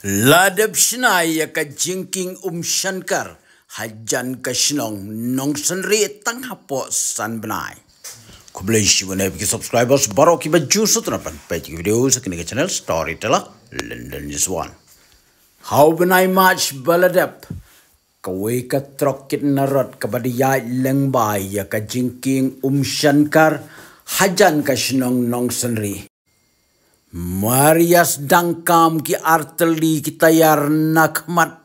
Ladab Shnai ka jingking Shankar hajan ka shnong nong senri tang hapo san benai. Kublai shiwane bagi subscribers baru ki baju sutrapan page video sakini channel Storyteller London is one. How benai match baladap kawe ka trokit narot kabadiya lengbai ya ka jingking Shankar hajan ka shnong nong senri. Marias dangkam ki arteli ki tayar nakmat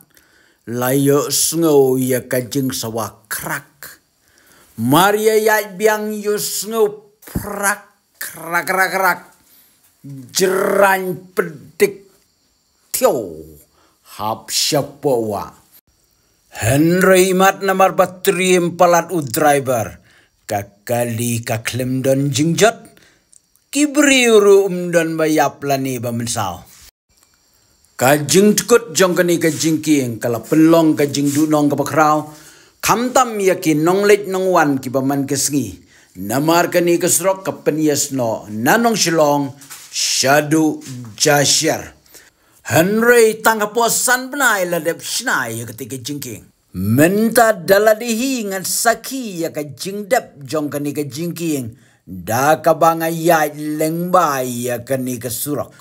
layo sngo ya kajing sawa krak. Maria ya biang yu sngo prak krak krak krak jeran pedik tio hap syapawa. Henry mat namar batrim palat u driver kakali kaklem don jingjot Kibriuru dan bayap lani bamensau. Kajing tukut jong kani kajing king kala penlong kajing dunong kapakrau. Kamtam yakin nong late nong wan ki baman kesngi. Namar kani kesrok kapenias no nanong silong syadu jasyar. Henry tanggaposan benai ladap snai ketika jingking. Menta daladihi ngan saki ya kajing dap jong kani kajing king. Da kabangayat lengbai ya kani kesurok.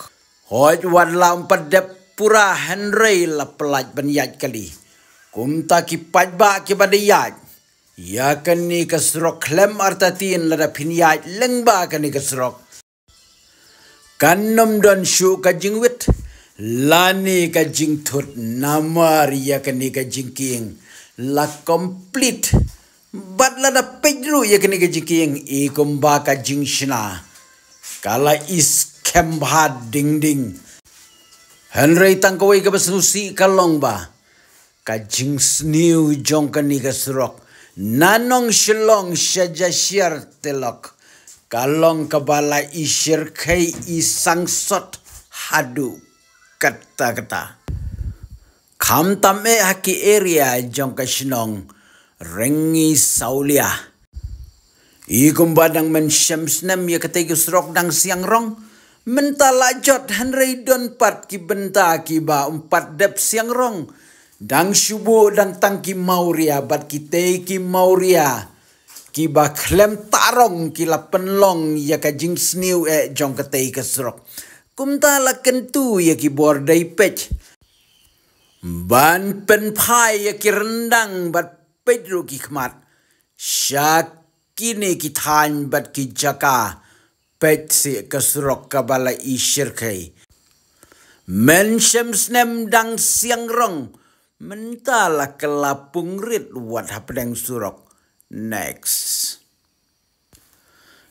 Hoj wadlam padep pura Henry la pelaj penyat kali. Kumta ki pajba ki badayat. Ya kani kesurok klem artatin lada pinyat lengba kani kesurok. Kanom don syu kajing wit. Lani kajing tut namar ya kani kajing king. La complete. Bat lada pedru ya kini kejing ikum baka jing shina. Kala is kembha ding ding. Henry tangkawai ka basnusi kalong ba. Kajing sniu jong kani kasurok. Nanong shilong syajashir telok. Kalong kabala isyir kai isang sot hadu kata-kata. Kam tame haki area jong kasinong. Rengi saulia. Ikum badang men syamsnam ya kategi serok dang siang rong. Mentala jot Henry don pat ki benta ki ba umpat dep siang rong. Dang syubu dang tangki mauria bat ki te ki mauria. Ki ba klem tarong ki la penlong ya kajing sniu jong kategi keserok. Kumta la kentu ya ki bordai pech. Ban pen pai ya ki rendang bat Pedro ki khmat syakini ki than bat ki jaka pet si kasrok kabala isyir kai men syamsnem dang siang rong mentala kelapung rit wat hapdeng surok next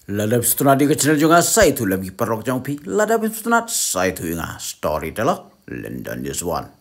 ladap stunat di channel juga sai tu lagi perok jong pi ladap stunat sai tu nga Storyteller London is one.